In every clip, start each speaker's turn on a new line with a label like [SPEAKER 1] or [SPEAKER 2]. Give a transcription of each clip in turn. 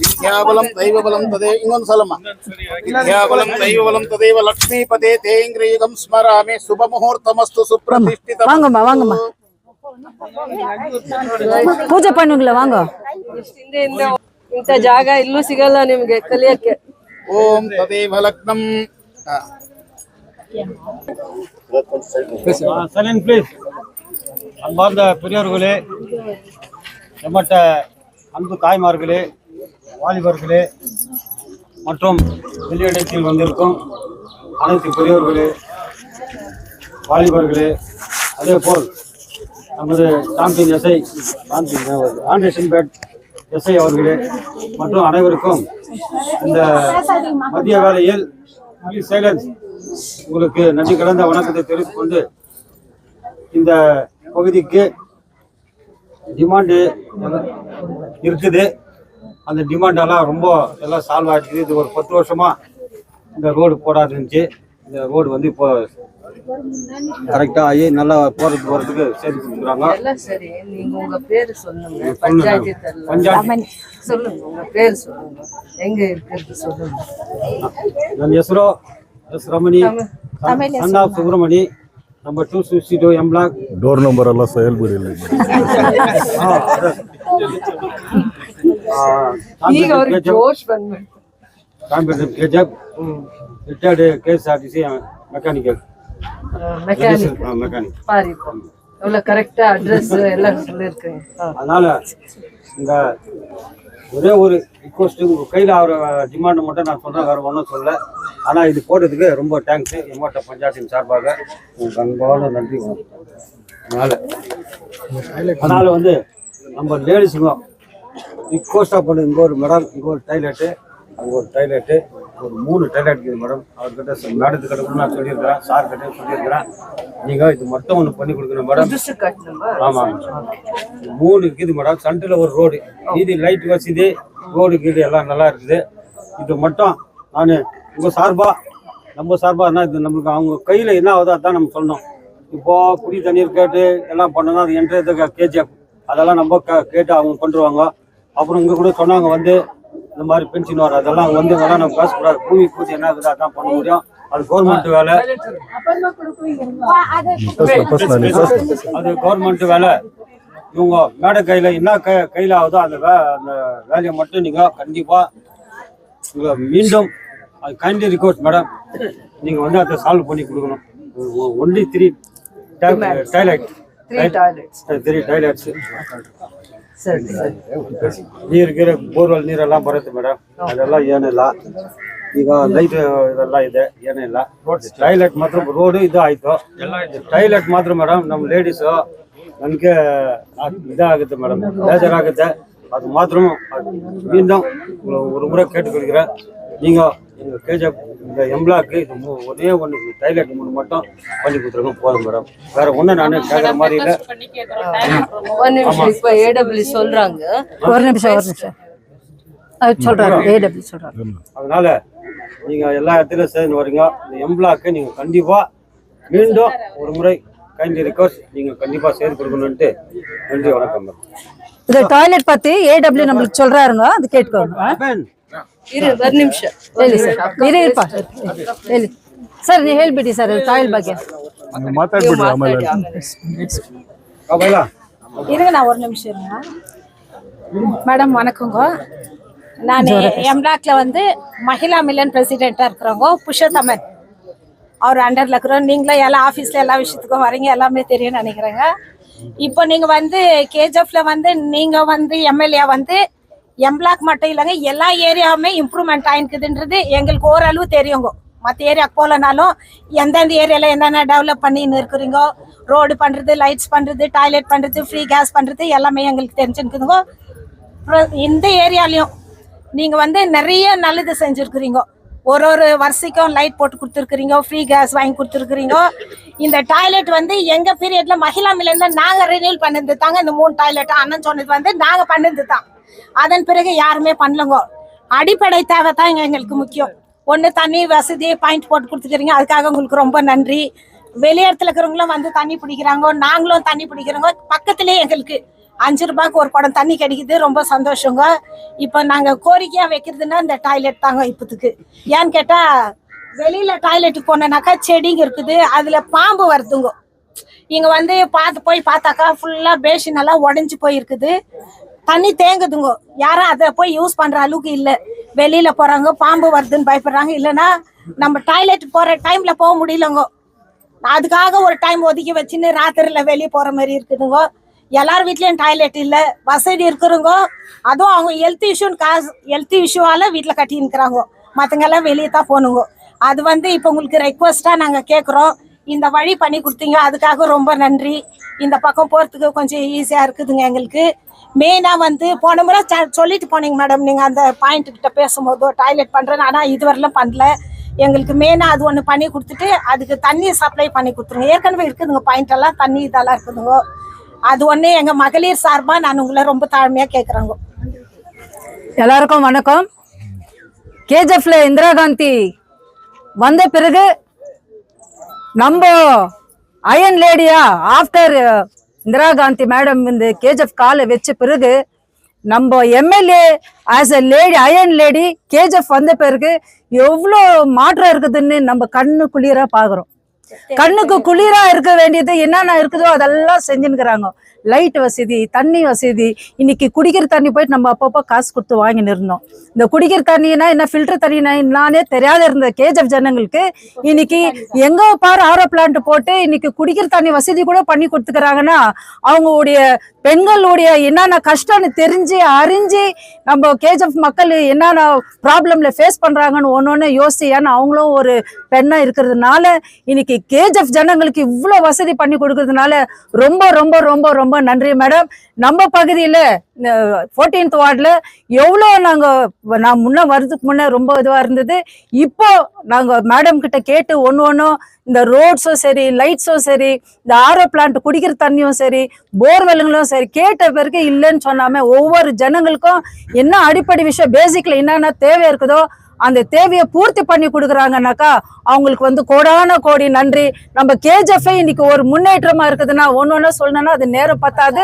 [SPEAKER 1] विद्याबलं दैवबलं तदेव इंगोन सलमा विद्याबलं दैवबलं तदेव लक्ष्मीपते तेंग्रीगं स्मरामि शुभमुहूर्तमस्तु सुप्रतिष्ठितम्
[SPEAKER 2] வாங்கம்மா வாங்கம்மா ಪೂಜೆ பண்ணுங்களா வாங்க
[SPEAKER 3] ಇಂತ ಜಾಗ ಇಲ್ಲೂ ಸಿಗಲ್ಲ ನಿಮ್ಗೆ ಕಲಿಯಕ್ಕೆ
[SPEAKER 1] ಓಂ ತದೇವ ಲಗ್ನಂ
[SPEAKER 4] சைலண்ட் ப்ளீஸ். அன்பார்ந்த பெரியோர்களே, எம்மட்ட அன்பு தாய்மார்களே, வாலிபர்களே மற்றும் வெளியிடத்தில் வந்திருக்கும் அனைத்து பெரியோர்களே, வாலிபர்களே, அதே போல் நமது சாம்பியன் எஸ்ஐ ஆண்டர்சன்பேட் எஸ்ஐ அவர்களே மற்றும் அனைவருக்கும் இந்த மதிய வேளையில் சைலன்ஸ் உங்களுக்கு நன்றி கலந்த வணக்கத்தை தெரிவித்துக் கொண்டு, இந்த பகுதிக்கு டிமாண்டு இருக்குது. அந்த டிமாண்டெல்லாம் ரொம்ப எல்லாம் சால்வ் ஆகிடுது. இது ஒரு 10 வருஷமாக இந்த ரோடு போடாது இருந்துச்சு. இந்த ரோடு வந்து இப்போ கரெக்டாக ஆகி நல்லா போகிறதுக்கு சேர்த்து கொடுக்குறாங்க. ನನ್ನ ಹೆಸರು ಎಸ್ ರಮಣಿ, ಸಣ್ಣ Subramani, number 262 M block.
[SPEAKER 5] Door number ಎಲ್ಲ ಹೇಳ್ಬಿಡಿ.
[SPEAKER 4] ರಿಟೈರ್ಡ್ KSRTC மெக்கானிக்கல்
[SPEAKER 3] கரெக்டா அட்ரஸ் எல்லாம் சொல்லிருக்கீங்க.
[SPEAKER 4] அதனால இந்த ஒரே ஒரு ரிக்வஸ்ட், உங்க கையில் ஆகிற டிமாண்ட் மட்டும் நான் சொல்றேன், வேற ஒன்றும் சொல்ல. ஆனால் இது போட்டதுக்கு ரொம்ப தேங்க்ஸ். எம்மோட்ட பஞ்சாயத்தின் சார்பாக உங்களுக்கு அன்பான நன்றி. அதனால வந்து நம்ம லேடிஸுக்கும் ரிக்வஸ்டாக பண்ணு, இங்கே ஒரு மேடம், இங்கே ஒரு டாய்லெட்டு, அங்கே ஒரு டாய்லெட்டு, ஒரு 3 டாய்லெட் இருக்குது மேடம். அவர்கிட்ட மேடத்துக்கிட்ட கூட நான் சொல்லியிருக்கிறேன், சார் கிட்டே சொல்லியிருக்கிறேன். நீங்கள் இது மட்டும் ஒன்று பண்ணி கொடுக்கணும் மேடம். ஆமாம், 3 இருக்குது மேடம். சென்டரில் ஒரு ரோடு, இது லைட் வசதி, ரோடு கீது எல்லாம் நல்லா இருக்குது. இது மட்டும் நான் உங்கள் சார்பாக, நம்ம சார்பாக என்ன இது நம்மளுக்கு அவங்க கையில் என்ன ஆகுதோ அதான் நம்ம சொல்லணும். இப்போது குடி தண்ணீர் கேட்டு எல்லாம் பண்ணணும், அது என்ட்ரது கேஜிஎஃப் அதெல்லாம் நம்ம கேட்டு அவங்க பண்ணுருவாங்க. அப்புறம் இங்கே கூட சொன்னாங்க வந்து இந்த மாதிரி பென்ஷன் வரும், அதெல்லாம் வந்து வேணால் நம்ம பேசக்கூடாது. பூமி பூச்சி என்ன இருக்குது அதான் பண்ண முடியும். அது கவர்மெண்ட் வேலை, அது கவர்மெண்ட் வேலை. இவங்க மேடை கையில் என்ன கையில் ஆகுதோ அந்த வேலையை மட்டும் நீங்கள் கண்டிப்பாக மீண்டும் அது கைண்ட்லி ரிக்வெஸ்ட் மேடம், நீங்கள் வந்து அதை சால்வ் பண்ணி கொடுக்கணும். Only 3 toilets. ನೀರಿಗಿರ ಬೋರ್ವೆಲ್ ನೀರೆಲ್ಲ ಬರುತ್ತೆ ಮೇಡಮ್, ಅದೆಲ್ಲ ಏನಿಲ್ಲ. ಈಗ ಲೈಟ್ ಇದೆಲ್ಲ ಇದೆ, ಏನಿಲ್ಲ. ಟಾಯ್ಲೆಟ್ ಮಾತ್ರ ರೋಡು ಇದು ಆಯಿತು. ಟಾಯ್ಲೆಟ್ ಮಾತ್ರ ಮೇಡಮ್ ನಮ್ಮ ಲೇಡೀಸು ನನಗೆ இதாகுது மேடம், ಬೇಜಾರಾಗುತ್ತೆ. அது மாத்திரம் மீண்டும் ஒரு முறை கேட்டுக்கொள்கிறேன். நீங்கள் எங்கள் கேஜிஎஃப் இந்த எம்ப்ளாக்கு இது ஒரே ஒன்று டாய்லெட் 3 மட்டும் பண்ணி கொடுத்துருங்க போதும் மேடம். வேற ஒன்றும் நான் கேட்குற மாதிரி இல்லை.
[SPEAKER 3] இப்போ ஏடபிள்யூ சொல்கிறாங்க.
[SPEAKER 2] ஒரு நிமிஷம் சொல்கிறாங்க, ஏடபிள்யூ சொல்கிறாங்க.
[SPEAKER 4] அதனால நீங்கள் எல்லா இடத்துலையும் சேர்ந்து வரீங்க. இந்த எம்ப்ளாக்கு நீங்கள் கண்டிப்பாக மீண்டும் ஒரு முறை கைண்ட்லி ரிக்வெஸ்ட், நீங்கள் கண்டிப்பாக செய்து கொடுக்கணுன்ட்டு நன்றி, வணக்கம் மேடம்.
[SPEAKER 2] இந்த டாய்லெட் பற்றி ஏடபிள்யூ நம்மளுக்கு சொல்கிறாருங்க, அது கேட்கணும்.
[SPEAKER 3] ஒரு நிமிಷம்
[SPEAKER 2] ಹೇಳಿ ಸರ್, ಇರಪ್ಪ ಹೇಳಿ ಸರ್, ನೀವು ಹೇಳ್ಬಿಡಿ ಸರ್ ಟಾಯ್ಲೆಟ್ ಬಗ್ಗೆ
[SPEAKER 5] ಮಾತಾಡ್ಬಿಡಿ ಆಮೇಲೆ.
[SPEAKER 6] இருங்க, நான் ஒரு நிமிஷம் இருங்க மேடம். வணக்கங்க, நான் எம்லாக்ல வந்து மகிழா மில்லன் பிரசிடென்ட்டாக இருக்கிறவங்க புருஷோத்தமன் அவர் அண்டரில் இருக்கிறோம். நீங்களும் எல்லா ஆஃபீஸில் எல்லா விஷயத்துக்கும் வரீங்க, எல்லாமே தெரியும்னு நினைக்கிறேங்க. இப்போ நீங்கள் வந்து கேஜிஎஃப்ல வந்து நீங்கள் வந்து எம்எல்ஏ வந்து எம்ப்ளாக் மட்டும் இல்லைங்க, எல்லா ஏரியாவுமே இம்ப்ரூவ்மெண்ட் ஆயிருக்குதுன்றது எங்களுக்கு ஓரளவு தெரியுங்க. மற்ற ஏரியாவுக்கு போகலனாலும் எந்தெந்த ஏரியாவில் என்னென்ன டெவலப் பண்ணின்னு இருக்கிறீங்க, ரோடு பண்ணுறது, லைட்ஸ் பண்ணுறது, டாய்லெட் பண்ணுறது, ஃப்ரீ கேஸ் பண்ணுறது எல்லாமே எங்களுக்கு தெரிஞ்சுருக்குதுங்க. இந்த ஏரியாலையும் நீங்கள் வந்து நிறைய நல்லது செஞ்சுருக்குறீங்க. ஒரு வருஷக்கும் லைட் போட்டு கொடுத்துருக்குறீங்க, ஃப்ரீ கேஸ் வாங்கி கொடுத்துருக்குறீங்க. இந்த டாய்லெட் வந்து எங்கள் பீரியடில் மகிழா மில்லன் நாங்கள் ரினியூல் பண்ணிருந்து தாங்க. இந்த 3 டாய்லெட் அண்ணன் சொன்னது வந்து நாங்கள் பண்ணிருந்து தான். அதன் பிறகு யாருமே பண்ணலங்க. அடிப்படை தேவை தான் எங்களுக்கு முக்கியம். ஒன்று தண்ணி வசதி பாயிண்ட் போட்டு கொடுத்துக்கிறீங்க, அதுக்காக உங்களுக்கு ரொம்ப நன்றி. வெளியிடத்துல இருக்கிறவங்களும் வந்து தண்ணி பிடிக்கிறாங்க, நாங்களும் தண்ணி பிடிக்கிறோங்க. பக்கத்துலேயே எங்களுக்கு 5 ரூபாய்க்கு ஒரு குடம் தண்ணி கிடைக்குது, ரொம்ப சந்தோஷங்க. இப்போ நாங்கள் கோரிக்கையாக வைக்கிறதுனா இந்த டாய்லெட் தாங்க இப்போதுக்கு. ஏன்னு கேட்டால் வெளியில் டாய்லெட்டுக்கு போனோன்னாக்கா செடிங்க இருக்குது, அதில் பாம்பு வருதுங்க. இங்கே வந்து போய் பார்த்தாக்கா ஃபுல்லாக பேஷன் எல்லாம் உடஞ்சி போயிருக்குது, தண்ணி தேங்குதுங்க. யாரும் அதை போய் யூஸ் பண்ணுற அளவுக்கு இல்லை. வெளியில் போகிறாங்க, பாம்பு வருதுன்னு பயப்படுறாங்க. இல்லைன்னா நம்ம டாய்லெட் போகிற டைமில் போக முடியலங்க. அதுக்காக ஒரு டைம் ஒதுக்கி வச்சுன்னு ராத்திரியில் வெளியே போகிற மாதிரி இருக்குதுங்க. எல்லார் வீட்லேயும் டாய்லெட் இல்லை, வசதி இருக்கிறவங்க அதுவும் அவங்க ஹெல்த் இஷ்யூவால் வீட்டில் கட்டின்னுக்கிறாங்க. மற்றவங்கெல்லாம் வெளியே தான் போகணுங்க. அது வந்து இப்போ உங்களுக்கு ரெக்வஸ்ட்டாக நாங்கள் கேட்குறோம், இந்த வழி பண்ணி கொடுத்தீங்க, அதுக்காக ரொம்ப நன்றி. இந்த பக்கம் போகிறதுக்கு கொஞ்சம் ஈஸியாக இருக்குதுங்க எங்களுக்கு. மெயினாக வந்து போன முறை சொல்லிட்டு போனீங்க மேடம், நீங்கள் அந்த பாயிண்ட்டுக்கிட்ட பேசும்போது டாய்லெட் பண்ணுறேன்னு. ஆனால் இதுவரையிலும் பண்ணல. எங்களுக்கு மெயினாக அது ஒன்று பண்ணி கொடுத்துட்டு அதுக்கு தண்ணி சப்ளை பண்ணி கொடுத்துருங்க. ஏற்கனவே இருக்குதுங்க பாயிண்ட் எல்லாம், தண்ணி இதெல்லாம் இருக்குதுங்க. அது ஒன்று எங்கள் மகளிர் சார்பாக நான் உங்களை ரொம்ப தாழ்மையாக கேட்குறேங்க.
[SPEAKER 2] எல்லாருக்கும் வணக்கம். கேஜிஎஃப்ல இந்திரா காந்தி வந்த பிறகு நம்ம அயன் லேடியா ஆஃப்டர் இந்திரா காந்தி மேடம் இந்த கேஜிஎஃப் காலை வச்ச பிறகு நம்ம MLA as a lady iron lady KGF வந்த பிறகு எவ்வளோ மாற்றம் இருக்குதுன்னு நம்ம கண்ணு குளிரா பாக்குறோம். கண்ணுக்கு குளிரா இருக்க வேண்டியது என்னென்ன இருக்குதோ அதெல்லாம் செஞ்சுன்னுக்குறாங்க. லைட் வசதி, தண்ணி வசதி. இன்னைக்கு குடிக்கிற தண்ணி போயிட்டு நம்ம அப்பப்போ காசு கொடுத்து வாங்கின்னு இருந்தோம். இந்த குடிக்கிற தண்ணினா என்ன, ஃபில்டர் தண்ணினா என்னானே தெரியாத இருந்த கேஜிஎஃப் ஜனங்களுக்கு இன்னைக்கு எங்க பாரு ஆரோ பிளான்ட் போட்டு இன்னைக்கு குடிக்கிற தண்ணி வசதி கூட பண்ணி கொடுத்துக்கிறாங்கன்னா அவங்களுடைய பெண்களுடைய என்னென்ன கஷ்டம்னு தெரிஞ்சு அறிஞ்சு நம்ம கேஜிஎஃப் மக்கள் என்னென்ன ப்ராப்ளம்ல ஃபேஸ் பண்றாங்கன்னு ஒன்னொன்னு யோசிச்சு, ஏன்னா அவங்களும் ஒரு பெண்ணா இருக்கிறதுனால இன்னைக்கு கேஜிஎஃப் ஜனங்களுக்கு இவ்வளோ வசதி பண்ணி கொடுக்கறதுனால ரொம்ப ரொம்ப ரொம்ப ரொம்ப நன்றி மேடம். நம்ம பகுதியில 14th வார்டில் எவ்வளோ நான் முன்ன வர்றதுக்கு முன்னே ரொம்ப இதுவாக இருந்தது. இப்போ நாங்கள் மேடம் கிட்ட கேட்டு ஒன்றும் இந்த ரோட்ஸும் சரி, லைட்ஸும் சரி, இந்த ஆரோ பிளான்ட் குடிக்கிற தண்ணியும் சரி, போர்வெல்லுங்களும் சரி கேட்ட பிறகு இல்லைன்னு சொன்னாம ஒவ்வொரு ஜனங்களுக்கும் என்ன அடிப்படை விஷயம் பேசிக்ல என்னென்ன தேவை இருக்குதோ அந்த தேவையை பூர்த்தி பண்ணி கொடுக்குறாங்கன்னாக்கா அவங்களுக்கு வந்து கோடான கோடி நன்றி. நம்ம கேஜிஎஃப் இன்னைக்கு ஒரு முன்னேற்றமா இருக்குதுன்னா ஒன்னொன்னு சொல்லணும்னா அது நேரம் பத்தாது.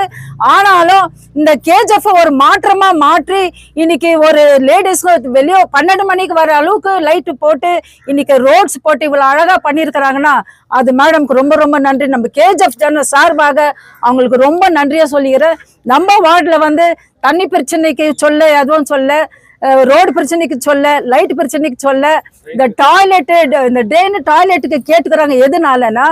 [SPEAKER 2] ஆனாலும் இந்த கேஜிஎஃப் ஒரு மாற்றமா மாற்றி இன்னைக்கு ஒரு லேடிஸ்க்கு வெளியே 12 மணிக்கு வர அளவுக்கு லைட்டு போட்டு இன்னைக்கு ரோட்ஸ் போட்டு இவ்வளவு அழகா பண்ணியிருக்கிறாங்கன்னா அது மேடம்க்கு ரொம்ப ரொம்ப நன்றி. நம்ம கேஜிஎஃப் ஜன சார்பாக அவங்களுக்கு ரொம்ப நன்றியா சொல்லிக்கிறேன். நம்ம வார்டில் வந்து தண்ணி பிரச்சனைக்கு சொல்ல எதுவும் சொல்ல, ரோடு பிரச்சனைக்கு சொல்ல, லைட் பிரச்சனைக்கு சொல்ல, இந்த டாய்லெட் இந்த ட்ரெயின் டாய்லெட்டுக்கு கேட்டுக்கிறாங்க. எதுனாலனா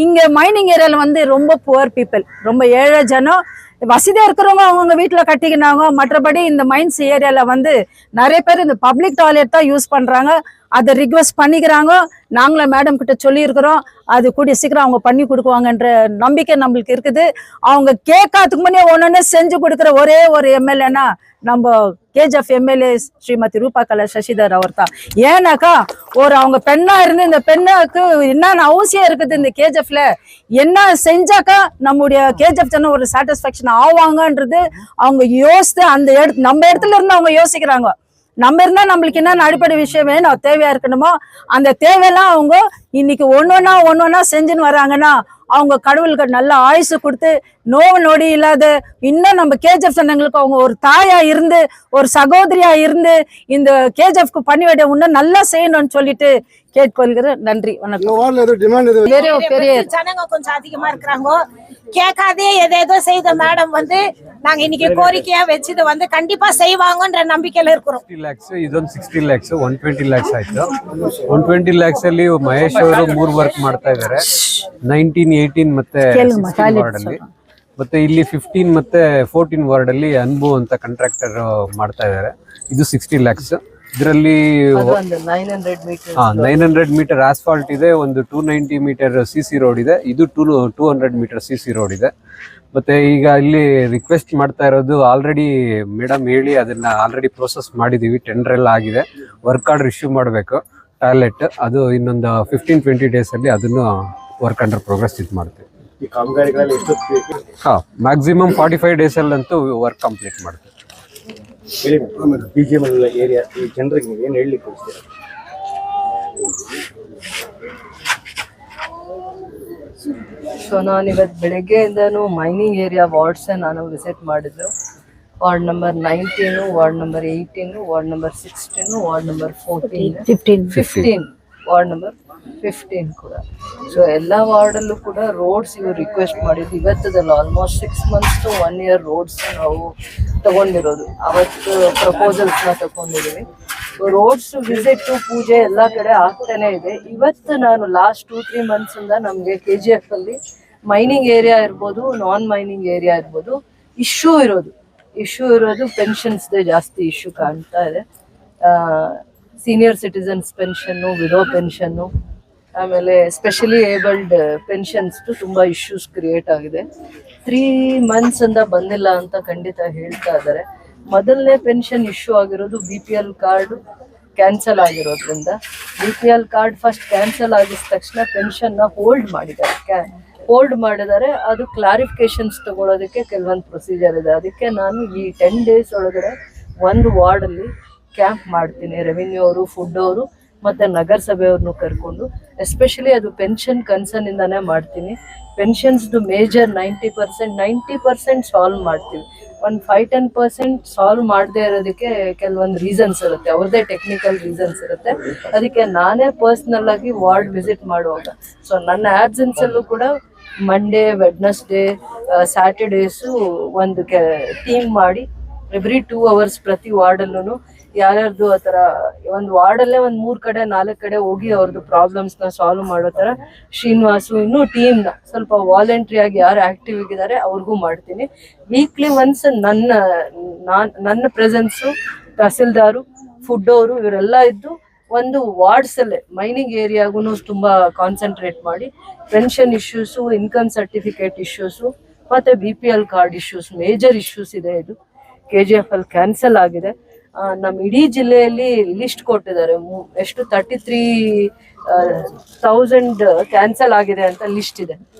[SPEAKER 2] இங்க மைனிங் ஏரியால வந்து ரொம்ப புவர் பீப்புள், ரொம்ப ஏழை ஜனம், வசதியா இருக்கிறவங்க அவங்க வீட்டுல கட்டிக்கினாங்க. மற்றபடி இந்த மைன்ஸ் ஏரியால வந்து நிறைய பேர் இந்த பப்ளிக் டாய்லெட் தான் யூஸ் பண்றாங்க. அதை ரிக்வெஸ்ட் பண்ணிக்கிறாங்க. நாங்களும் மேடம் கிட்ட சொல்லியிருக்கிறோம், அது கூடிய சீக்கிரம் அவங்க பண்ணி கொடுக்குவாங்கன்ற நம்பிக்கை நம்மளுக்கு இருக்குது. அவங்க கேட்காதுக்கு முன்னே ஒன்னொன்னு செஞ்சு கொடுக்குற ஒரே ஒரு எம்எல்ஏனா நம்ம கேஜிஎஃப் எம்எல்ஏ ஸ்ரீமதி ரூபா கலா சசிதர் அவர் தான். ஏன்னாக்கா அவங்க பெண்ணா இருந்து இந்த பெண்ணுக்கு என்னென்ன அவசியம் இருக்குது இந்த கேஜிஎஃப்ல என்ன செஞ்சாக்கா நம்முடைய கேஜிஎஃப் ஜன ஒரு சாட்டிஸ்பாக்சன் ஆவாங்கன்றது அவங்க யோசித்து அந்த நம்ம இடத்துல இருந்து அவங்க யோசிக்கிறாங்க. நம்ம இருந்தா நம்மளுக்கு என்னென்ன அடிப்படை விஷயம் வேணும், தேவையா இருக்கணுமோ அந்த தேவையெல்லாம் அவங்க இன்னைக்கு ஒன்னொன்னா செஞ்சுன்னு வராங்கன்னா அவங்க கடவுளுக்கு நல்ல ஆயுசு கொடுத்து நோவு நொடி இல்லாத இன்னும் நம்ம கேஜிஎஃப் ஜனங்களுக்கு அவங்க ஒரு தாயா இருந்து ஒரு சகோதரியா இருந்து இந்த கேஜிஎஃப்க்கு பண்ணி வேண்டிய இன்னும் நல்லா செய்யணும்னு சொல்லிட்டு கேட்கொள்கிறேன். நன்றி, வணக்கம்.
[SPEAKER 6] பெரிய ஜனங்க கொஞ்சம் அதிகமா இருக்கிறாங்க, கேட்காதே எதேதோ செய்த மேடம் வந்து நாங்க இன்னைக்கு கோரிக்கையா வச்சது வந்து கண்டிப்பா செய்வாங்கன்ற ನಂಬಿಕೆಯಲ್ಲಿ இருக்கிறோம்.
[SPEAKER 7] 60 lakhs ಇದೊಂದು 60 lakhs 120 lakhs ಆಯ್ತು. 120 lakhs ಅಲ್ಲಿ ಮಹೇಶ್ ಅವರು 3 ವರ್ಕ್ ಮಾಡ್ತಾ ಇದ್ದಾರೆ, 19, 18 ಮತ್ತೆ 16 ವಾರ್ಡ್ ಅಲ್ಲಿ. ಮತ್ತೆ ಇಲ್ಲಿ 15 ಮತ್ತೆ 14 ವಾರ್ಡ್ ಅಲ್ಲಿ ಅನ್ಬು ಅಂತ ಕಾಂಟ್ರಾಕ್ಟರ್ ಮಾಡ್ತಾ ಇದ್ದಾರೆ. ಇದು 60 lakhs. ಇದರಲ್ಲಿ 900 ಮೀಟರ್ ಆಸ್ಫಾಲ್ಟ್ ಇದೆ, ಒಂದು 290 ಮೀಟರ್ CC ರೋಡ್ ಇದೆ, ಇದು 200 ಮೀಟರ್ CC ರೋಡ್ ಇದೆ. ಮತ್ತೆ ಈಗ ಇಲ್ಲಿ ರಿಕ್ವೆಸ್ಟ್ ಮಾಡ್ತಾ ಇರೋದು ಆಲ್ರೆಡಿ ಮೇಡಮ್ ಹೇಳಿ ಅದನ್ನ ಆಲ್ರೆಡಿ ಪ್ರೋಸೆಸ್ ಮಾಡಿದೀವಿ, ಟೆಂಡರ್ ಎಲ್ಲ ಆಗಿದೆ, ವರ್ಕ್ ಆರ್ಡರ್ ಇಶ್ಯೂ ಮಾಡಬೇಕು ಟಾಯ್ಲೆಟ್. ಅದು ಇನ್ನೊಂದು 15-20 ಡೇಸ್ ಅಲ್ಲಿ ಅದನ್ನು ವರ್ಕ್ ಅಂಡರ್ ಪ್ರೋಗ್ರೆಸ್ ಇದು ಮಾಡ್ತೀವಿ. ಮ್ಯಾಕ್ಸಿಮಮ್ 45 ಡೇಸ್ ಅಲ್ಲಂತೂ ವರ್ಕ್ ಕಂಪ್ಲೀಟ್ ಮಾಡ್ತೀವಿ.
[SPEAKER 4] BGML ಏರಿಯಾ ಈ ಜನರಿಗೆ ಏನು ಹೇಳಲಿಕ್ಕೆ ಹೋಗ್ತೀರಾ?
[SPEAKER 3] ನಾನು ಇವತ್ತು ಬೆಳಗ್ಗೆಯಿಂದನೂ ಮೈನಿಂಗ್ ಏರಿಯಾ ವಾರ್ಡ್ಸೇ ನಾನು ವಿಸಿಟ್ ಮಾಡಿದ್ದು. Ward number 19, ward number 18, ward number 16, ward number 15, ward number 15 ಕೂಡ. ಸೊ ಎಲ್ಲ ವಾರ್ಡಲ್ಲೂ ಕೂಡ ರೋಡ್ಸ್ ಇವರು ರಿಕ್ವೆಸ್ಟ್ ಮಾಡಿದ್ದು. ಇವತ್ತದಲ್ಲ almost 6 months to 1 year roads ನಾವು ತಗೊಂಡಿರೋದು. ಅವತ್ತು ಪ್ರಪೋಸಲ್ಸ್ನ ತಗೊಂಡಿದ್ದೀವಿ. ರೋಡ್ಸ್ ವಿಸಿಟ್ ಪೂಜೆ ಎಲ್ಲ ಕಡೆ ಆಗ್ತಾನೆ ಇದೆ. ಇವತ್ತು ನಾನು ಲಾಸ್ಟ್ 2-3 months ಇಂದ ನಮಗೆ KGF ಅಲ್ಲಿ ಮೈನಿಂಗ್ ಏರಿಯಾ ಇರ್ಬೋದು, ನಾನ್ ಮೈನಿಂಗ್ ಏರಿಯಾ ಇರ್ಬೋದು, ಇಶ್ಯೂ ಇರೋದು ಪೆನ್ಷನ್ಸ್ದೇ ಜಾಸ್ತಿ ಇಶ್ಯೂ ಕಾಣ್ತಾ ಇದೆ. Senior citizens pension, widow pension, ಆಮೇಲೆ ಸ್ಪೆಷಲಿ ಏಬಲ್ಡ್ ಪೆನ್ಷನ್ಸ್ ತುಂಬ ಇಶ್ಯೂಸ್ ಕ್ರಿಯೇಟ್ ಆಗಿದೆ. 3 months ಇಂದ ಬಂದಿಲ್ಲ ಅಂತ ಖಂಡಿತ ಹೇಳ್ತಾ ಇದ್ದಾರೆ. ಮೊದಲನೇ ಪೆನ್ಷನ್ ಇಶ್ಯೂ ಆಗಿರೋದು BPL ಕಾರ್ಡ್ ಕ್ಯಾನ್ಸಲ್ ಆಗಿರೋದ್ರಿಂದ. BPL ಕಾರ್ಡ್ ಫಸ್ಟ್ ಕ್ಯಾನ್ಸಲ್ ಆಗಿದ ತಕ್ಷಣ ಪೆನ್ಷನ್ನ ಹೋಲ್ಡ್ ಮಾಡಿದ್ದಾರೆ. ಅದು ಕ್ಲಾರಿಫಿಕೇಶನ್ಸ್ ತಗೊಳ್ಳೋದಕ್ಕೆ ಕೆಲವೊಂದು ಪ್ರೊಸೀಜರ್ ಇದೆ. ಅದಕ್ಕೆ ನಾನು ಈ 10 days ಒಳಗಡೆ ಒಂದು ವಾರ್ಡಲ್ಲಿ ಕ್ಯಾಂಪ್ ಮಾಡ್ತೀನಿ. ರೆವಿನ್ಯೂ ಅವರು, ಫುಡ್ ಅವರು ಮತ್ತು ನಗರಸಭೆಯವ್ರನ್ನೂ ಕರ್ಕೊಂಡು, ಎಸ್ಪೆಷಲಿ ಅದು ಪೆನ್ಷನ್ ಕನ್ಸರ್ನಿಂದಾನೇ ಮಾಡ್ತೀನಿ. ಪೆನ್ಷನ್ಸ್ದು ಮೇಜರ್ 90% ಸಾಲ್ವ್ ಮಾಡ್ತೀವಿ. ಒಂದು 5-10% ಸಾಲ್ವ್ ಮಾಡದೇ ಇರೋದಕ್ಕೆ ಕೆಲವೊಂದು ರೀಸನ್ಸ್ ಇರುತ್ತೆ, ಅವ್ರದ್ದೇ ಟೆಕ್ನಿಕಲ್ ರೀಸನ್ಸ್ ಇರುತ್ತೆ. ಅದಕ್ಕೆ ನಾನೇ ಪರ್ಸ್ನಲ್ ಆಗಿ ವಾರ್ಡ್ ವಿಸಿಟ್ ಮಾಡುವಾಗ, ಸೊ ನನ್ನ ಆಬ್ಸೆನ್ಸಲ್ಲೂ ಕೂಡ ಮಂಡೇ, ವೆಡ್ನೆಸ್ಡೇ, ಸ್ಯಾಟರ್ಡೇಸು ಒಂದು ಟೀಮ್ ಮಾಡಿ ಎವ್ರಿ 2 hours ಪ್ರತಿ ವಾರ್ಡಲ್ಲೂ ಯಾರ್ಯಾರ್ದು ಆ ಥರ ಒಂದು ವಾರ್ಡಲ್ಲೇ ಒಂದು 3 ಕಡೆ 4 ಕಡೆ ಹೋಗಿ ಅವ್ರದ್ದು ಪ್ರಾಬ್ಲಮ್ಸ್ನ ಸಾಲ್ವ್ ಮಾಡೋ ಥರ ಶ್ರೀನಿವಾಸು ಇನ್ನೂ ಟೀಮ್ನ ಸ್ವಲ್ಪ ವಾಲಂಟ್ರಿ ಆಗಿ ಯಾರು ಆ್ಯಕ್ಟಿವ್ ಆಗಿದ್ದಾರೆ ಅವ್ರಿಗೂ ಮಾಡ್ತೀನಿ. ವೀಕ್ಲಿ ಒನ್ಸ್ ನನ್ನ ಪ್ರೆಸೆನ್ಸು, ತಹಸೀಲ್ದಾರು, ಫುಡ್ ಅವರು ಇವರೆಲ್ಲ ಇದ್ದು ಒಂದು ವಾರ್ಡ್ಸಲ್ಲೇ ಮೈನಿಂಗ್ ಏರಿಯಾಗೂ ತುಂಬ ಕಾನ್ಸಂಟ್ರೇಟ್ ಮಾಡಿ pension issues, income certificate issues ಮತ್ತು BPL card issues, major issues ಇದೆ. ಇದು KGF ಅಲ್ಲಿ ಕ್ಯಾನ್ಸಲ್ ಆಗಿದೆ. ನಮ್ಮ ಇಡೀ ಜಿಲ್ಲೆಯಲ್ಲಿ ಲಿಸ್ಟ್ ಕೊಟ್ಟಿದ್ದಾರೆ, ಎಷ್ಟು 33,000 ಕ್ಯಾನ್ಸಲ್ ಆಗಿದೆ ಅಂತ ಲಿಸ್ಟ್ ಇದೆ.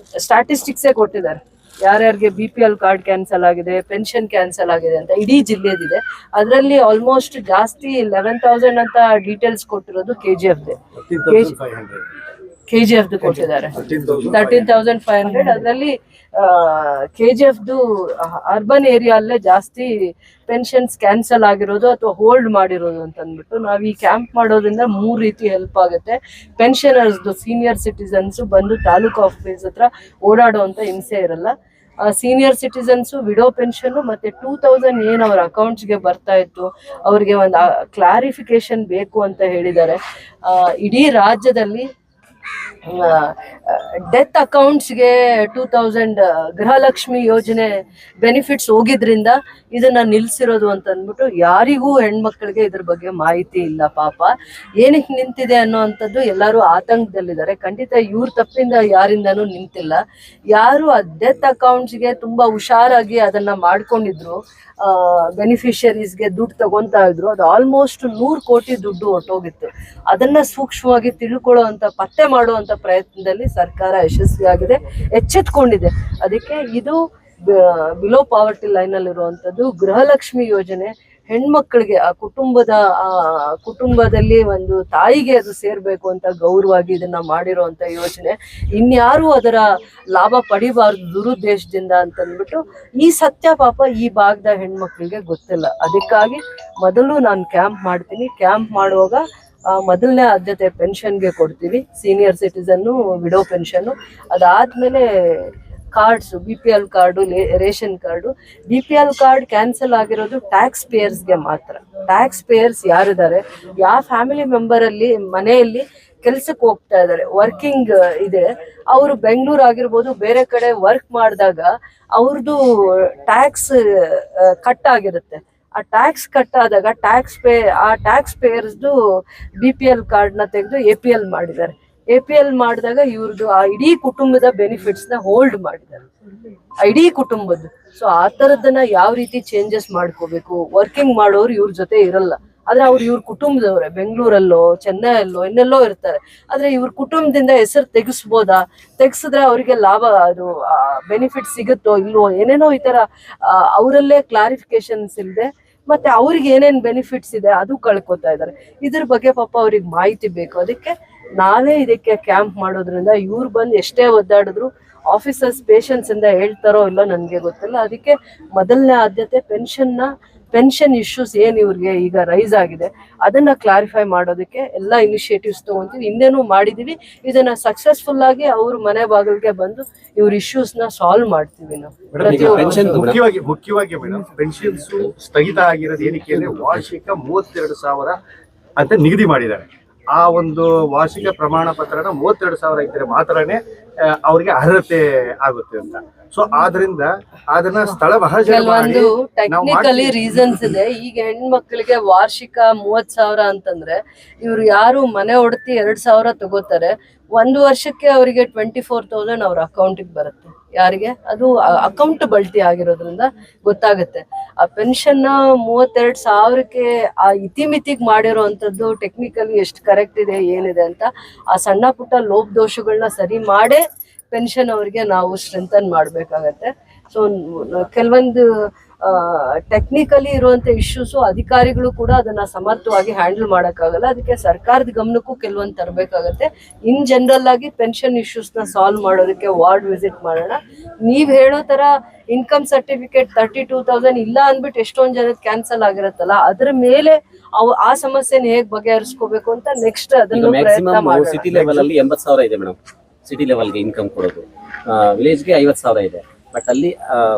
[SPEAKER 3] ಸ್ಟ್ಯಾಟಿಸ್ಟಿಕ್ಸೇ ಕೊಟ್ಟಿದ್ದಾರೆ ಯಾರ್ಯಾರಿಗೆ BPL ಕಾರ್ಡ್ ಕ್ಯಾನ್ಸಲ್ ಆಗಿದೆ, ಪೆನ್ಷನ್ ಕ್ಯಾನ್ಸಲ್ ಆಗಿದೆ ಅಂತ ಇಡೀ ಜಿಲ್ಲೆದಿದೆ. ಅದರಲ್ಲಿ ಆಲ್ಮೋಸ್ಟ್ ಜಾಸ್ತಿ 11,000 ಅಂತ ಡೀಟೇಲ್ಸ್ ಕೊಟ್ಟಿರೋದು KGFದೇ. KGFದು ಕೊಟ್ಟಿದ್ದಾರೆ 13,500. ಅದರಲ್ಲಿ KGFದು ಅರ್ಬನ್ ಏರಿಯಾ ಅಲ್ಲೇ ಜಾಸ್ತಿ ಪೆನ್ಷನ್ಸ್ ಕ್ಯಾನ್ಸಲ್ ಆಗಿರೋದು ಅಥವಾ ಹೋಲ್ಡ್ ಮಾಡಿರೋದು ಅಂತ ಅಂದ್ಬಿಟ್ಟು ನಾವು ಈ ಕ್ಯಾಂಪ್ ಮಾಡೋದ್ರಿಂದ 3 ರೀತಿ ಹೆಲ್ಪ್ ಆಗುತ್ತೆ. ಪೆನ್ಷನರ್ಸ್ದು, ಸೀನಿಯರ್ ಸಿಟಿಸನ್ಸು ಬಂದು ತಾಲೂಕು ಆಫೀಸ್ ಹತ್ರ ಓಡಾಡೋವಂಥ ಹಿಂಸೆ ಇರಲ್ಲ. ಸೀನಿಯರ್ ಸಿಟಿಸನ್ಸು ವಿಡೋ ಪೆನ್ಷನ್ನು ಮತ್ತು 2,000 ಏನು ಅವ್ರ ಅಕೌಂಟ್ಸ್ಗೆ ಬರ್ತಾ ಇತ್ತು ಅವ್ರಿಗೆ ಒಂದು ಕ್ಲಾರಿಫಿಕೇಶನ್ ಬೇಕು ಅಂತ ಹೇಳಿದ್ದಾರೆ. ಇಡೀ ರಾಜ್ಯದಲ್ಲಿ ಡೆತ್ ಅಕೌಂಟ್ಸ್ಗೆ 2,000 ಗೃಹಲಕ್ಷ್ಮಿ ಯೋಜನೆ ಬೆನಿಫಿಟ್ಸ್ ಹೋಗಿದ್ರಿಂದ ಇದನ್ನ ನಿಲ್ಸಿರೋದು ಅಂತ ಅಂದ್ಬಿಟ್ಟು ಯಾರಿಗೂ ಹೆಣ್ಮಕ್ಳಿಗೆ ಇದ್ರ ಬಗ್ಗೆ ಮಾಹಿತಿ ಇಲ್ಲ. ಪಾಪ ಏನಕ್ಕೆ ನಿಂತಿದೆ ಅನ್ನೋ ಅಂಥದ್ದು ಎಲ್ಲರೂ ಆತಂಕದಲ್ಲಿದ್ದಾರೆ. ಖಂಡಿತ ಇವ್ರ ತಪ್ಪಿಂದ ಯಾರಿಂದನೂ ನಿಂತಿಲ್ಲ. ಯಾರು ಆ ಡೆತ್ ಅಕೌಂಟ್ಸ್ಗೆ ತುಂಬ ಹುಷಾರಾಗಿ ಅದನ್ನ ಮಾಡ್ಕೊಂಡಿದ್ರು, ಬೆನಿಫಿಷರೀಸ್ಗೆ ದುಡ್ಡು ತಗೊಂತಾ ಇದ್ರು, ಅದು ಆಲ್ಮೋಸ್ಟ್ 100 ಕೋಟಿ ದುಡ್ಡು ಹೊಟ್ಟೋಗಿತ್ತು. ಅದನ್ನ ಸೂಕ್ಷ್ಮವಾಗಿ ತಿಳ್ಕೊಳ್ಳೋ ಅಂತ, ಪತ್ತೆ ಮಾಡುವಂತ ಪ್ರಯತ್ನದಲ್ಲಿ ಸರ್ಕಾರ ಯಶಸ್ವಿಯಾಗಿದೆ, ಎಚ್ಚೆತ್ಕೊಂಡಿದೆ. ಅದಕ್ಕೆ ಇದು ಬಿಲೋ ಪಾವರ್ಟಿ ಲೈನ್ ಅಲ್ಲಿ ಇರುವಂತದ್ದು ಗೃಹಲಕ್ಷ್ಮಿ ಯೋಜನೆ. ಹೆಣ್ಮಕ್ಳಿಗೆ ಆ ಕುಟುಂಬದಲ್ಲಿ ಒಂದು ತಾಯಿಗೆ ಅದು ಸೇರ್ಬೇಕು ಅಂತ ಗೌರವವಾಗಿ ಇದನ್ನ ಮಾಡಿರುವಂತ ಯೋಜನೆ. ಇನ್ಯಾರು ಅದರ ಲಾಭ ಪಡಿಬಾರ್ದು ದುರುದ್ದೇಶದಿಂದ ಅಂತಂದ್ಬಿಟ್ಟು ಈ ಸತ್ಯ ಪಾಪ ಈ ಭಾಗದ ಹೆಣ್ಮಕ್ಳಿಗೆ ಗೊತ್ತಿಲ್ಲ. ಅದಕ್ಕಾಗಿ ಮೊದಲು ನಾನು ಕ್ಯಾಂಪ್ ಮಾಡ್ತೀನಿ. ಕ್ಯಾಂಪ್ ಮಾಡುವಾಗ ಮೊದಲನೇ ಆದ್ಯತೆ ಪೆನ್ಷನ್ಗೆ ಕೊಡ್ತೀವಿ, ಸೀನಿಯರ್ ಸಿಟಿಸನ್ನು, ವಿಡೋ ಪೆನ್ಷನ್ನು. ಅದಾದ್ಮೇಲೆ cards, BPL card, ration card. BPL card cancel ಆಗಿರೋದು ಟ್ಯಾಕ್ಸ್ ಪೇಯರ್ಸ್ಗೆ ಮಾತ್ರ. ಟ್ಯಾಕ್ಸ್ ಪೇಯರ್ಸ್ ಯಾರಿದ್ದಾರೆ, ಯಾವ ಫ್ಯಾಮಿಲಿ ಮೆಂಬರ್ ಅಲ್ಲಿ ಮನೆಯಲ್ಲಿ ಕೆಲ್ಸಕ್ಕೆ ಹೋಗ್ತಾ ಇದ್ದಾರೆ, ವರ್ಕಿಂಗ್ ಇದೆ, ಅವರು ಬೆಂಗಳೂರು ಆಗಿರ್ಬೋದು ಬೇರೆ ಕಡೆ ವರ್ಕ್ ಮಾಡಿದಾಗ ಅವ್ರದ್ದು ಟ್ಯಾಕ್ಸ್ ಕಟ್ ಆಗಿರುತ್ತೆ. ಆ ಟ್ಯಾಕ್ಸ್ ಕಟ್ ಆದಾಗ ಆ ಟ್ಯಾಕ್ಸ್ ಪೇಯರ್ಸ್ದು BPL ಕಾರ್ಡ್ನ ತೆಗೆದು APL ಮಾಡಿದ್ದಾರೆ. APL ಮಾಡಿದಾಗ ಇವ್ರದ್ದು ಆ ಇಡೀ ಕುಟುಂಬದ ಬೆನಿಫಿಟ್ಸ್ನ ಹೋಲ್ಡ್ ಮಾಡಿದ್ದಾರೆ, ಇಡೀ ಕುಟುಂಬದ್ದು. ಸೊ ಆ ಥರದ್ದನ್ನ ಯಾವ ರೀತಿ ಚೇಂಜಸ್ ಮಾಡ್ಕೋಬೇಕು. ವರ್ಕಿಂಗ್ ಮಾಡೋರು ಇವ್ರ ಜೊತೆ ಇರಲ್ಲ, ಆದ್ರೆ ಇವ್ರ ಕುಟುಂಬದವ್ರೆ ಬೆಂಗಳೂರಲ್ಲೋ ಚೆನ್ನೈಯಲ್ಲೋ ಇನ್ನೆಲ್ಲೋ ಇರ್ತಾರೆ. ಆದ್ರೆ ಇವ್ರ ಕುಟುಂಬದಿಂದ ಹೆಸರು ತೆಗೆಸಿದ್ರೆ ಅವರಿಗೆ ಲಾಭ, ಅದು ಬೆನಿಫಿಟ್ ಸಿಗುತ್ತೋ ಇಲ್ವೋ ಏನೇನೋ ಈ ತರ ಅವರಲ್ಲೇ ಕ್ಲಾರಿಫಿಕೇಶನ್ಸ್ ಇಲ್ಲದೆ ಮತ್ತೆ ಅವ್ರಿಗೆ ಏನೇನ್ ಬೆನಿಫಿಟ್ಸ್ ಇದೆ ಅದು ಕಳ್ಕೊತಾ ಇದ್ದಾರೆ. ಇದ್ರ ಬಗ್ಗೆ ಪಾಪ ಅವ್ರಿಗೆ ಮಾಹಿತಿ ಬೇಕು. ಅದಕ್ಕೆ ನಾವೇ ಇದಕ್ಕೆ ಕ್ಯಾಂಪ್ ಮಾಡೋದ್ರಿಂದ ಇವ್ರು ಬಂದು ಎಷ್ಟೇ ಒದ್ದಾಡಿದ್ರು ಆಫೀಸರ್ಸ್ ಪೇಷನ್ಸ್ ಇಂದ ಹೇಳ್ತಾರೋ ಇಲ್ಲೋ ನನಗೆ ಗೊತ್ತಿಲ್ಲ. ಅದಕ್ಕೆ ಮೊದಲನೇ ಆದ್ಯತೆ ಪೆನ್ಷನ್ ಇಶ್ಯೂಸ್ ಏನ್ ಇವ್ರಿಗೆ ಈಗ ರೈಸ್ ಆಗಿದೆ ಅದನ್ನ ಕ್ಲಾರಿಫೈ ಮಾಡೋದಕ್ಕೆ ಎಲ್ಲ ಇನಿಷಿಯೇಟಿವ್ಸ್ ತಗೊಂತೀವಿ. ಹಿಂದೆನೂ ಮಾಡಿದೀವಿ. ಇದನ್ನ ಸಕ್ಸಸ್ಫುಲ್ ಆಗಿ ಅವ್ರ ಮನೆ ಬಾಗಿಲಿಗೆ ಬಂದು ಇವ್ರ ಇಶ್ಯೂಸ್ ನ ಸಾಲ್ವ್ ಮಾಡ್ತೀವಿ ನಾವು.
[SPEAKER 8] ಮುಖ್ಯವಾಗಿ ಮೇಡಮ್ ಪೆನ್ಷನ್ಸ್ ಸ್ಥಗಿತ ಆಗಿರೋದು ಏನಕ್ಕೆ ಅಂದ್ರೆ ವಾರ್ಷಿಕ 32,000 ಅಂತ ನಿಗದಿ ಮಾಡಿದ್ದಾರೆ. ಆ ಒಂದು ವಾರ್ಷಿಕ ಪ್ರಮಾಣ ಪತ್ರನ 32,000 ಇದ್ದರೆ ಮಾತ್ರನೇ ಅವ್ರಿಗೆ ಅರ್ಹತೆ ಆಗುತ್ತೆ ಅಂತ. ಸೊ ಆದ್ರಿಂದ ಅದನ್ನ ಸ್ಥಳ
[SPEAKER 3] ಕೆಲವೊಂದು ಟೆಕ್ನಿಕಲಿ ರೀಸನ್ಸ್ ಇದೆ. ಈಗ ಹೆಣ್ಮಕ್ಳಿಗೆ ವಾರ್ಷಿಕ 30,000 ಅಂತಂದ್ರೆ ಇವ್ರು ಯಾರು ಮನೆ ಒಡತಿ 2,000 ತಗೋತಾರೆ, 1 ವರ್ಷಕ್ಕೆ ಅವರಿಗೆ 24,000 ಅವ್ರ ಅಕೌಂಟಿಗೆ ಬರುತ್ತೆ. ಯಾರಿಗೆ ಅದು ಅಕೌಂಟಬಿಲಿಟಿ ಆಗಿರೋದ್ರಿಂದ ಗೊತ್ತಾಗುತ್ತೆ. ಆ ಪೆನ್ಷನ್ 32,000ಕ್ಕೆ ಆ ಇತಿಮಿತಿಗೆ ಮಾಡಿರೋವಂಥದ್ದು ಟೆಕ್ನಿಕಲಿ ಎಷ್ಟು ಕರೆಕ್ಟ್ ಇದೆ ಏನಿದೆ ಅಂತ ಆ ಸಣ್ಣ ಪುಟ್ಟ ಲೋಪದೋಷಗಳನ್ನ ಸರಿ ಮಾಡೇ ಪೆನ್ಷನ್ ಅವರಿಗೆ ನಾವು ಸ್ಟ್ರೆಂಥನ್ ಮಾಡ್ಬೇಕಾಗತ್ತೆ. ಸೊ ಕೆಲವೊಂದು ಟೆಕ್ನಿಕಲಿ ಇರುವಂತ ಇಶ್ಯೂಸು ಅಧಿಕಾರಿಗಳು ಕೂಡ ಅದನ್ನ ಸಮರ್ಥವಾಗಿ ಹ್ಯಾಂಡಲ್ ಮಾಡೋಕ್ಕಾಗಲ್ಲ. ಅದಕ್ಕೆ ಸರ್ಕಾರದ ಗಮನಕ್ಕೂ ಕೆಲವೊಂದು ತರಬೇಕಾಗತ್ತೆ. ಇನ್ ಜನರಲ್ ಆಗಿ ಪೆನ್ಷನ್ ಇಶ್ಯೂಸ್ ನ ಸಾಲ್ವ್ ಮಾಡೋದಕ್ಕೆ ವಾರ್ಡ್ ವಿಸಿಟ್ ಮಾಡೋಣ. ನೀವ್ ಹೇಳೋ ತರ ಇನ್ಕಮ್ ಸರ್ಟಿಫಿಕೇಟ್ 32,000 ಇಲ್ಲ ಅಂದ್ಬಿಟ್ಟು ಎಷ್ಟೊಂದ್ ಜನದ ಕ್ಯಾನ್ಸಲ್ ಆಗಿರತ್ತಲ್ಲ, ಅದ್ರ ಮೇಲೆ ಆ ಸಮಸ್ಯೆನ ಹೇಗ್ ಬಗೆಹರಿಸ್ಕೋಬೇಕು ಅಂತ ನೆಕ್ಸ್ಟ್ ಅದನ್ನು ಪ್ರಯತ್ನ ಮಾಡೋಣ.
[SPEAKER 9] ಸಿಟಿ ಲೆವೆಲ್ ಅಲ್ಲಿ 80,000 ಇದೆ ಮೇಡಮ್. ಸಿಟಿ ಲೆವೆಲ್ಗೆ ಇನ್ಕಮ್ ಕೊಡೋದು, ವಿಲೇಜ್ಗೆ 50,000 ಇದೆ. ಬಟ್ ಅಲ್ಲಿ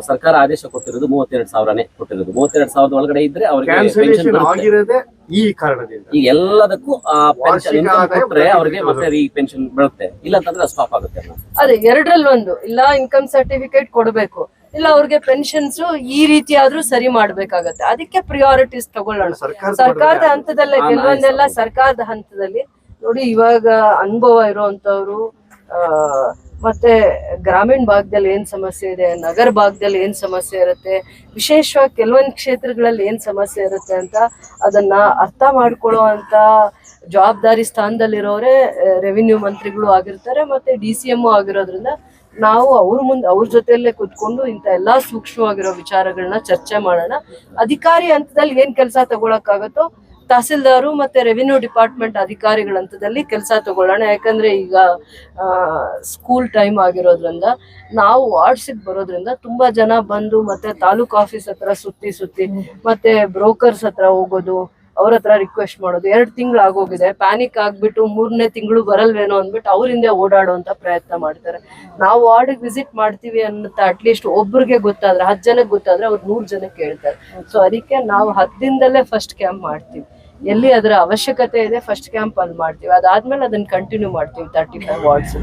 [SPEAKER 9] ಸರ್ಕಾರ ಆದೇಶ ಕೊಟ್ಟಿರೋದು 32,000ನೇ ಕೊಟ್ಟಿರೋದು. 32,000 ಒಳಗಡೆ ಇದ್ರೆ ಅವರಿಗೆ
[SPEAKER 8] ಈ ಕಾರಣದಿಂದ
[SPEAKER 9] ಈ ಎಲ್ಲದಕ್ಕೂ ಪೆನ್ಷನ್ ಇನ್ಕಮ್ ಕೊಟ್ರೆ ಅವರಿಗೆ ಮತ್ತೆ ಈ ಪೆನ್ಷನ್ ಬರುತ್ತೆ. ಇಲ್ಲ ಅಂತಂದ್ರೆ ಸ್ಟಾಪ್ ಆಗುತ್ತೆ.
[SPEAKER 3] ಅದೇ ಎರಡರಲ್ಲಿ ಒಂದು, ಇಲ್ಲ ಇನ್ಕಮ್ ಸರ್ಟಿಫಿಕೇಟ್ ಕೊಡಬೇಕು, ಇಲ್ಲ ಅವ್ರಿಗೆ ಪೆನ್ಷನ್ಸ್ ಈ ರೀತಿ ಆದ್ರೂ ಸರಿ ಮಾಡ್ಬೇಕಾಗತ್ತೆ. ಅದಕ್ಕೆ ಪ್ರಿಯಾರಿಟೀಸ್ ತಗೊಳ್ಳೋಣ. ಸರ್ಕಾರದ ಹಂತದಲ್ಲೇ ಕೆಲವೊಂದೆಲ್ಲ ಸರ್ಕಾರದ ಹಂತದಲ್ಲಿ ನೋಡಿ. ಇವಾಗ ಅನುಭವ ಇರೋಂಥವ್ರು ಮತ್ತೆ ಗ್ರಾಮೀಣ ಭಾಗದಲ್ಲಿ ಏನ್ ಸಮಸ್ಯೆ ಇದೆ, ನಗರ ಭಾಗದಲ್ಲಿ ಏನ್ ಸಮಸ್ಯೆ ಇರುತ್ತೆ, ವಿಶೇಷವಾಗಿ ಕೆಲವೊಂದು ಕ್ಷೇತ್ರಗಳಲ್ಲಿ ಏನ್ ಸಮಸ್ಯೆ ಇರುತ್ತೆ ಅಂತ ಅದನ್ನ ಅರ್ಥ ಮಾಡ್ಕೊಳ್ಳೋ ಅಂತ ಜವಾಬ್ದಾರಿ ಸ್ಥಾನದಲ್ಲಿರೋರೇ ರೆವಿನ್ಯೂ ಮಂತ್ರಿಗಳು ಆಗಿರ್ತಾರೆ, ಮತ್ತೆ DCM ಆಗಿರೋದ್ರಿಂದ ನಾವು ಅವ್ರ ಜೊತೆಯಲ್ಲೇ ಕುತ್ಕೊಂಡು ಇಂಥ ಎಲ್ಲಾ ಸೂಕ್ಷ್ಮವಾಗಿರೋ ವಿಚಾರಗಳನ್ನ ಚರ್ಚೆ ಮಾಡೋಣ. ಅಧಿಕಾರಿ ಹಂತದಲ್ಲಿ ಏನ್ ಕೆಲಸ ತಗೊಳಕ್ಕಾಗತ್ತೋ ತಹಸೀಲ್ದಾರು ಮತ್ತೆ ರೆವಿನ್ಯೂ ಡಿಪಾರ್ಟ್ಮೆಂಟ್ ಅಧಿಕಾರಿಗಳ ಹಂತದಲ್ಲಿ ಕೆಲಸ ತಗೊಳ್ಳೋಣ. ಯಾಕಂದ್ರೆ ಈಗ ಸ್ಕೂಲ್ ಟೈಮ್ ಆಗಿರೋದ್ರಿಂದ ನಾವು ವಾರ್ಡ್ಸಿಗೆ ಬರೋದ್ರಿಂದ ತುಂಬಾ ಜನ ಬಂದು ಮತ್ತೆ ತಾಲೂಕ್ ಆಫೀಸ್ ಹತ್ರ ಸುತ್ತಿ ಮತ್ತೆ ಬ್ರೋಕರ್ಸ್ ಹತ್ರ ಹೋಗೋದು, ಅವ್ರ ಹತ್ರ ರಿಕ್ವೆಸ್ಟ್ ಮಾಡೋದು. 2 ತಿಂಗಳು ಆಗೋಗಿದೆ, ಪ್ಯಾನಿಕ್ ಆಗ್ಬಿಟ್ಟು 3ನೇ ತಿಂಗಳು ಬರಲ್ವೇನೋ ಅಂದ್ಬಿಟ್ಟು ಅವರಿಂದ ಓಡಾಡುವಂತ ಪ್ರಯತ್ನ ಮಾಡ್ತಾರೆ. ನಾವು ವಾರ್ಡ್ಗೆ ವಿಸಿಟ್ ಮಾಡ್ತೀವಿ ಅಂತ ಅಟ್ಲೀಸ್ಟ್ ಒಬ್ರಿಗೆ ಗೊತ್ತಾದ್ರೆ 10 ಜನಕ್ಕೆ ಗೊತ್ತಾದ್ರೆ ಅವ್ರು 100 ಜನಕ್ಕೆ ಹೇಳ್ತಾರೆ. ಸೊ ಅದಕ್ಕೆ ನಾವು 10 ದಿನದಲ್ಲೇ ಫಸ್ಟ್ ಕ್ಯಾಂಪ್ ಮಾಡ್ತೀವಿ. ಎಲ್ಲಿ ಅದರ ಅವಶ್ಯಕತೆ ಇದೆ ಫಸ್ಟ್ ಕ್ಯಾಂಪ್ ಅಲ್ಲಿ ಮಾಡ್ತೀವಿ. ಅದಾದ್ಮೇಲೆ ಅದನ್ನ ಕಂಟಿನ್ಯೂ ಮಾಡ್ತೀವಿ 35 ವಾರ್ಡ್ಸ್.